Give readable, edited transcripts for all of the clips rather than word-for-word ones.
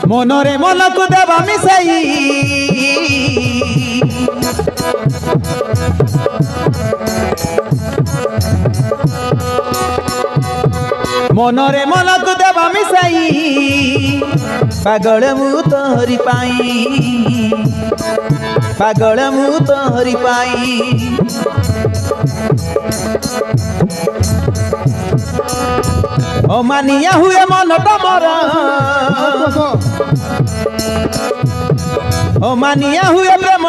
মনরে মনকু দেবা মিশাই মনরে মনকু দেবা মিশাই পাগল মু তোরি পাই পাগল মু তোরি পাই ও মানিয়া হুয়ে মনটা মরা ও মানিয়া হুয়ে প্রেম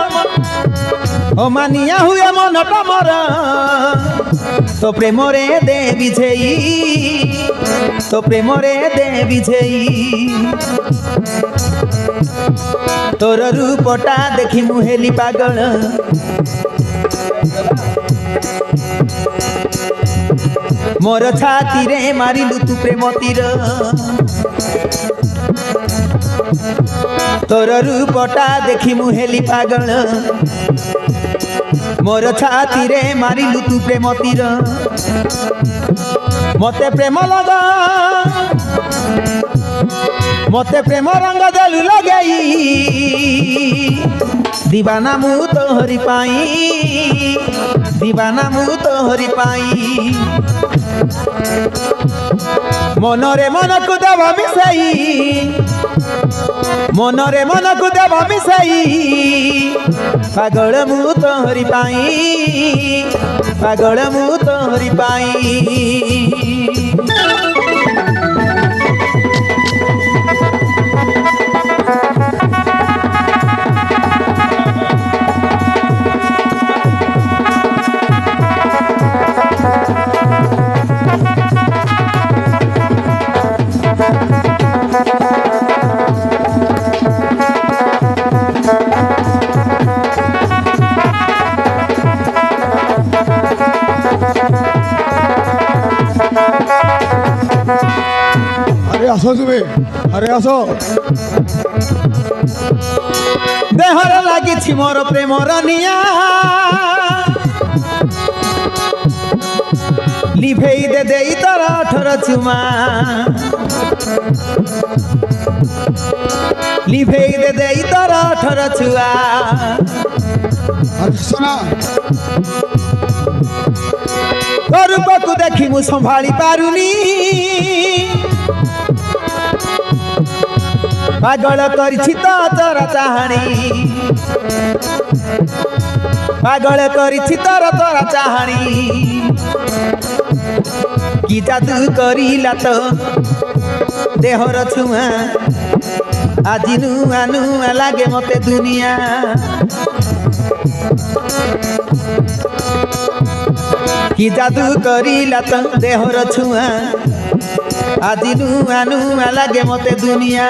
ও মানিয়া হুয়ে মনটা মরা তো প্রেমরে দে বিঝেই তো প্রেমরে দে বিঝেই তোর রূপটা দেখি মু হেলি পাগল मोर छाती रे मारिलु तू प्रेम तीर तोर रूपटा देखी मु हेली पागल मोर छाती रे मारिलु तू प्रेम तीर मते प्रेम लगा मते प्रेम रंग देलु लगई दीवाना मु तोहरी पाई दीवाना मु तोहरी पाई मनरे मनकु देवा मिसाई मनरे मनकु देवा मिसाई पागल मु तोहरी पाई पागल मु तोहरी पाई अरे आसो तुमे अरे आसो देहर लागी मोर प्रेमर निया लिभेई दे देई तोर 18 चुमा लिभेई दे देई तोर 18 छुआ अरे सुना रूपकु देखी मु संभाली पारुनी पागल करिछि तो तोर चाहणी पागल करिछि तोर चाहणी कि जादू करिला तो देहर छुआ आज नुआ नुआ लागे मते दुनिया कि जादू करिला तो देहर छुआ आज नुआ नुआ लागे मते दुनिया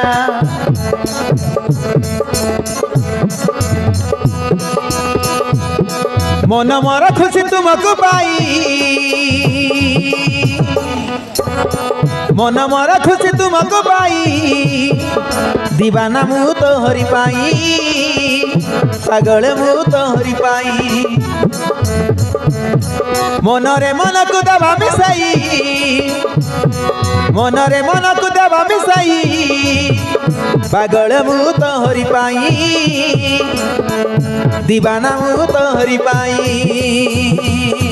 मन मोर खुशी तुमको पाई मन मोर खुशी तुमको पाई दीवाना मु तोहरी पाई पागल मु तोहरी पाई मनरे मनकु देवा मिसाई मनरे मनकु देवा मिसाई पागल मु तोहरी पाई दीवाना मु तोहरी पाई।